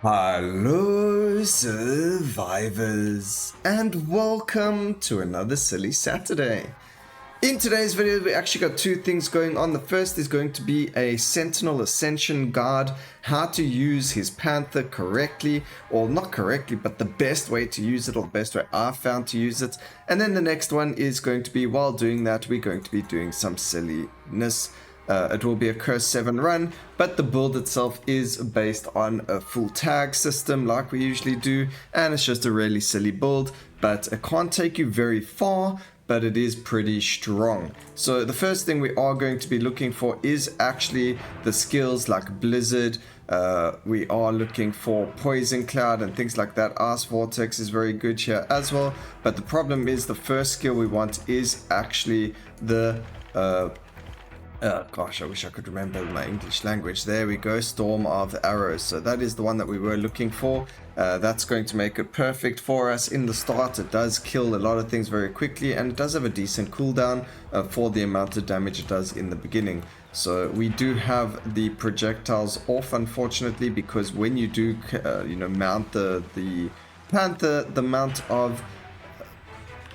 Hello, survivors, and welcome to another Silly Saturday. In today's video, we actually got two things going on. The first is going to be a Sentinel Ascension guide, how to use his Panther correctly, or not correctly, but the best way to use it, or the best way I've found to use it. And then the next one is going to be, while doing that, we're going to be doing some silliness. It will be a Curse 7 run, but the build itself is based on a full tag system like we usually do, and it's just a really silly build, but it can't take you very far, but it is pretty strong. So the first thing we are going to be looking for is actually the skills like Blizzard. We are looking for Poison Cloud and things like that. Ice Vortex is very good here as well, but the problem is the first skill we want is actually the gosh, I wish I could remember my English language. There we go, Storm of Arrows. So that is the one that we were looking for. That's going to make it perfect for us in the start. It does kill a lot of things very quickly, and it does have a decent cooldown for the amount of damage it does in the beginning. So we do have the projectiles off, unfortunately, because when you do, mount the Panther, the amount of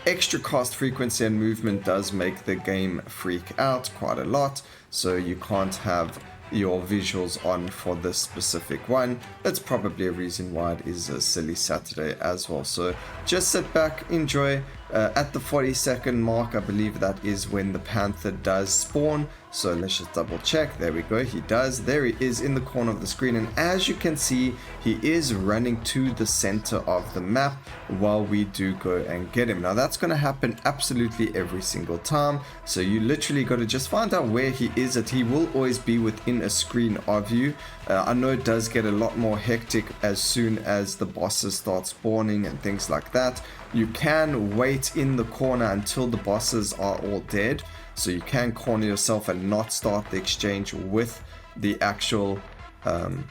extra cost, frequency, and movement does make the game freak out quite a lot, so you can't have your visuals on for this specific one. That's probably a reason why it is a silly Saturday as well. So just sit back, enjoy. At the 40-second mark, I believe that is when the Panther does spawn. So let's just double check. There we go, he does. There he is in the corner of the screen, and as you can see, he is running to the center of the map while we do go and get him. Now that's going to happen absolutely every single time, so you literally got to just find out where he is at. He will always be within a screen of you. I know it does get a lot more hectic as soon as the bosses start spawning and things like that. You can wait in the corner until the bosses are all dead, so you can corner yourself and not start the exchange with the actual the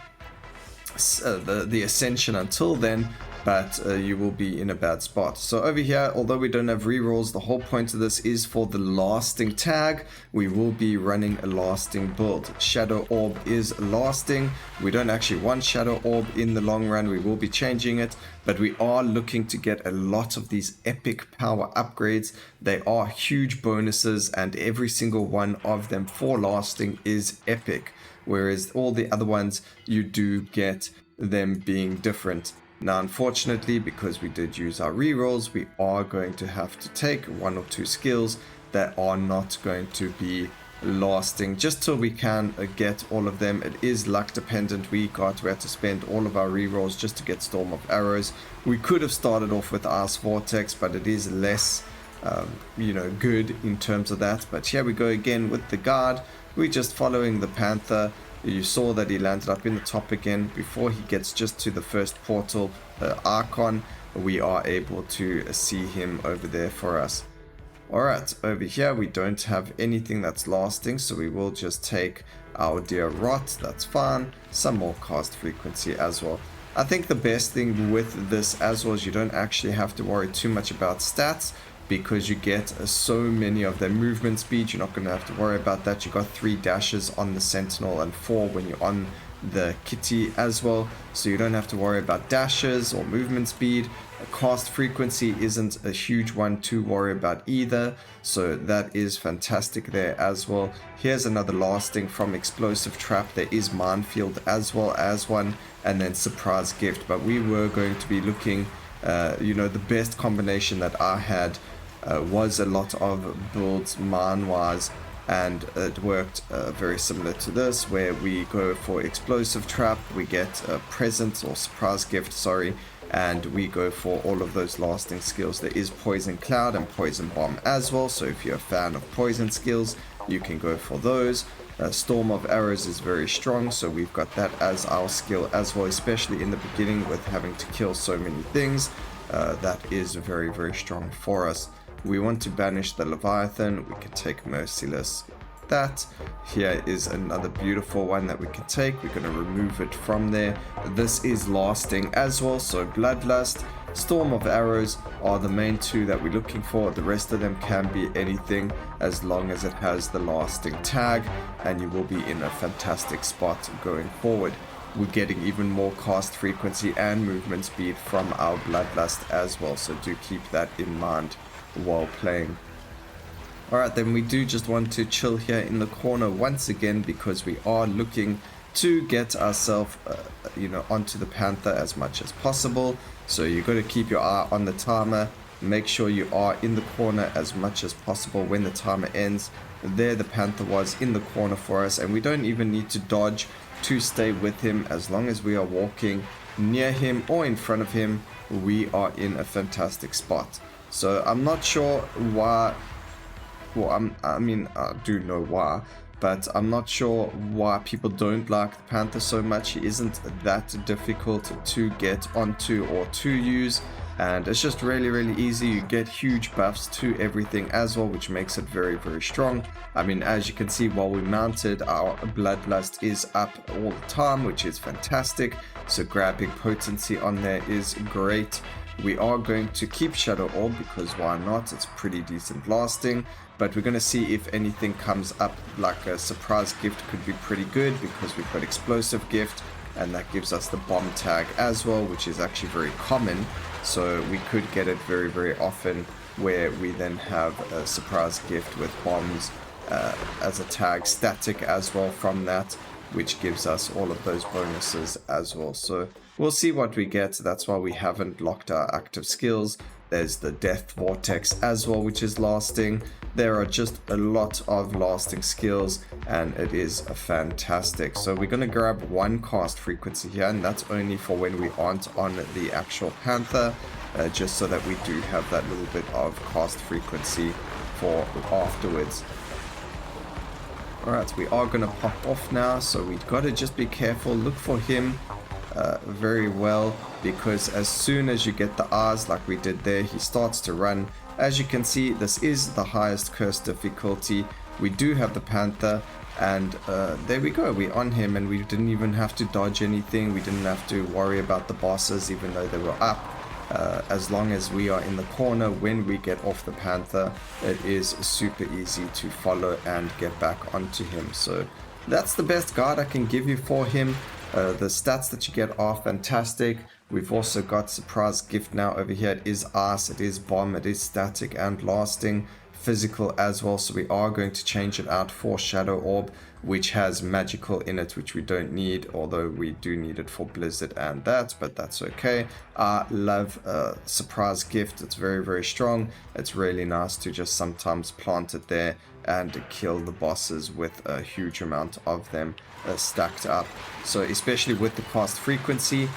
Ascension until then, but you will be in a bad spot. So over here, although we don't have rerolls, the whole point of this is for the lasting tag. We will be running a lasting build. Shadow Orb is lasting. We don't actually want Shadow Orb in the long run. We will be changing it, but we are looking to get a lot of these epic power upgrades. They are huge bonuses, and every single one of them for lasting is epic, whereas all the other ones you do get them being different. Now, unfortunately, because we did use our rerolls, we are going to have to take one or two skills that are not going to be lasting just till we can get all of them. It is luck dependent. We had to spend all of our rerolls just to get Storm of Arrows. We could have started off with Ice Vortex, but it is less good in terms of that. But here we go again with the guard. We're just following the Panther. You saw that he landed up in the top again. Before he gets just to the first portal icon, we are able to see him over there for us. Alright, over here we don't have anything that's lasting, so we will just take our dear Rot. That's fine. Some more cast frequency as well. I think the best thing with this as well is you don't actually have to worry too much about stats, because you get so many of their movement speed. You're not going to have to worry about that. You got 3 dashes on the Sentinel and 4 when you're on the Kitty as well, so you don't have to worry about dashes or movement speed. Cast frequency isn't a huge one to worry about either, so that is fantastic there as well. Here's another lasting from Explosive Trap. There is Minefield as well as one, and then Surprise Gift, but we were going to be looking the best combination that I had was a lot of builds mine-wise, and it worked very similar to this, where we go for Explosive Trap, we get a Present or Surprise Gift, and we go for all of those lasting skills. There is Poison Cloud and Poison Bomb as well, so if you're a fan of poison skills, you can go for those. Storm of Arrows is very strong, so we've got that as our skill as well, especially in the beginning with having to kill so many things. That is very, very strong for us. We want to banish the Leviathan. We can take Merciless. That here is another beautiful one that we can take. We're going to remove it from there. This is lasting as well, so Bloodlust, Storm of Arrows are the main two that we're looking for. The rest of them can be anything as long as it has the lasting tag, and you will be in a fantastic spot going forward. we're getting even more cast frequency and movement speed from our Bloodlust as well. So do keep that in mind while playing. Alright, then we do just want to chill here in the corner once again, because we are looking to get ourselves, onto the Panther as much as possible. So you got to keep your eye on the timer. Make sure you are in the corner as much as possible when the timer ends. There the Panther was in the corner for us, and we don't even need to dodge to stay with him. As long as we are walking near him or in front of him, we are in a fantastic spot. So I'm not sure why. Well, I do know why, but I'm not sure why people don't like the Panther so much. He isn't that difficult to get onto or to use, and it's just really, really easy. You get huge buffs to everything as well, which makes it very, very strong. I mean, as you can see, while we mounted, our Bloodlust is up all the time, which is fantastic. So grabbing potency on there is great. We are going to keep Shadow Orb, because why not? It's pretty decent lasting. But we're going to see if anything comes up, like a surprise gift could be pretty good, because we've got explosive gift, and that gives us the bomb tag as well, which is actually very common. So we could get it very, very often, where we then have a surprise gift with bombs as a tag, static as well from that, which gives us all of those bonuses as well. So we'll see what we get. That's why we haven't locked our active skills. There's the Death Vortex as well, which is lasting. There are just a lot of lasting skills, and it is fantastic. So we're going to grab one cast frequency here, and that's only for when we aren't on the actual Panther, just so that we do have that little bit of cast frequency for afterwards. Alright, we are going to pop off now, so we've got to just be careful. Look for him very well, because as soon as you get the eyes like we did there, he starts to run. As you can see, this is the highest curse difficulty. We do have the Panther, and there we go, we're on him, and we didn't even have to dodge anything. We didn't have to worry about the bosses, even though they were up. As long as we are in the corner when we get off the Panther, it is super easy to follow and get back onto him. So that's the best guide I can give you for him. The stats that you get are fantastic. We've also got surprise gift now over here. It is ice, it is bomb, it is static and lasting, physical as well. So we are going to change it out for Shadow Orb, which has magical in it, which we don't need, although we do need it for Blizzard and that, but that's okay. I love surprise gift. It's very, very strong. It's really nice to just sometimes plant it there and kill the bosses with a huge amount of them stacked up. So especially with the cast frequency,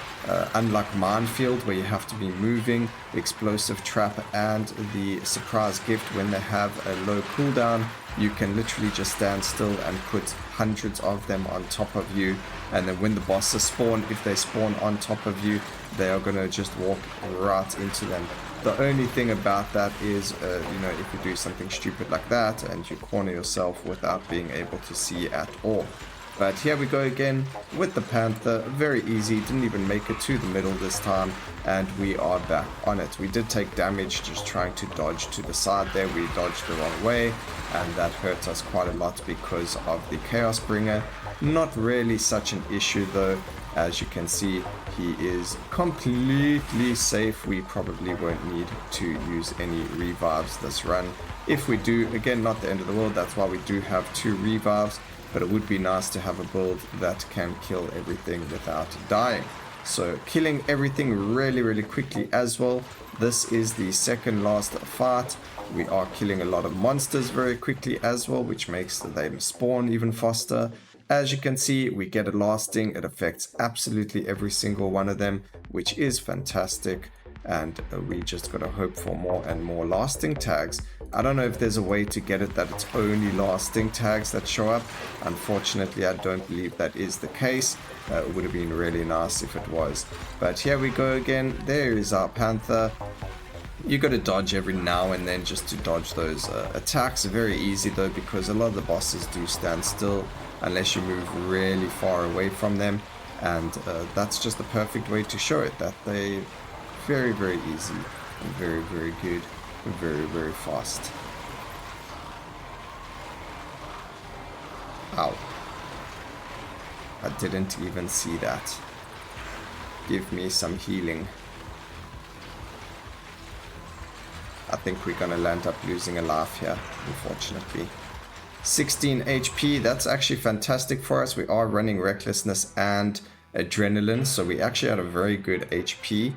unlike Minefield, where you have to be moving, the explosive trap and the surprise gift, when they have a low cooldown, you can literally just stand still and put hundreds of them on top of you, and then when the bosses spawn, if they spawn on top of you, they are going to just walk right into them. The only thing about that is, if you do something stupid like that and you corner yourself without being able to see at all. But here we go again with the Panther. Very easy, didn't even make it to the middle this time, and we are back on it. We did take damage just trying to dodge to the side there. We dodged the wrong way, and that hurt us quite a lot because of the Chaos Bringer. Not really such an issue though. As you can see, he is completely safe. We probably won't need to use any revives this run. If we do, again, not the end of the world. That's why we do have 2 revives. But it would be nice to have a build that can kill everything without dying. So killing everything really, really quickly as well. This is the second last fight. We are killing a lot of monsters very quickly as well, which makes them spawn even faster. As you can see, we get a lasting. It affects absolutely every single one of them, which is fantastic. And we just gotta hope for more and more lasting tags. I don't know if there's a way to get it that it's only lasting tags that show up. Unfortunately, I don't believe that is the case. It would have been really nice if it was. But here we go again. There is our Panther. You got to dodge every now and then just to dodge those attacks. Very easy though, because a lot of the bosses do stand still unless you move really far away from them. And that's just the perfect way to show it, that they very, very easy and very, very good. Very, very fast. Ow. I didn't even see that. Give me some healing. I think we're gonna land up losing a life here, unfortunately. 16 HP, that's actually fantastic for us. We are running Recklessness and Adrenaline, so we actually had a very good HP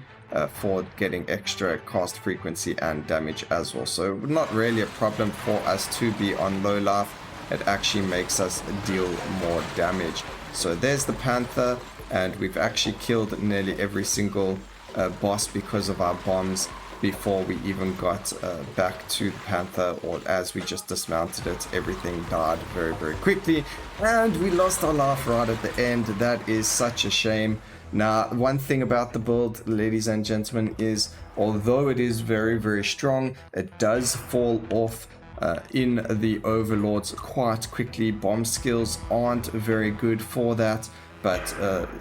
for getting extra cast frequency and damage as well. So not really a problem for us to be on low life. It actually makes us deal more damage. So there's the Panther, and we've actually killed nearly every single boss because of our bombs before we even got back to the Panther, or as we just dismounted it, everything died very, very quickly, and we lost our life right at the end. That is such a shame. Now, one thing about the build, ladies and gentlemen, is although it is very, very strong, it does fall off in the Overlords quite quickly. Bomb skills aren't very good for that. But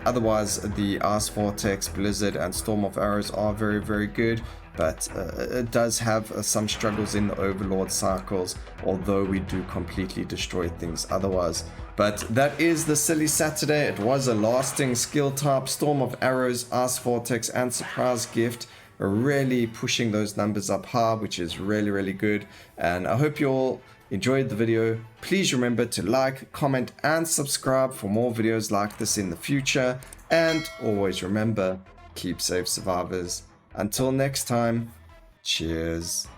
otherwise, the Ice Vortex, Blizzard, and Storm of Arrows are very, very good. But it does have some struggles in the Overlord cycles, although we do completely destroy things otherwise. But that is the Silly Saturday. It was a lasting skill type. Storm of Arrows, Ice Vortex, and Surprise Gift are really pushing those numbers up high, which is really, really good. And I hope you all enjoyed the video. Please remember to like, comment, and subscribe for more videos like this in the future. And always remember, keep safe, survivors. Until next time, cheers.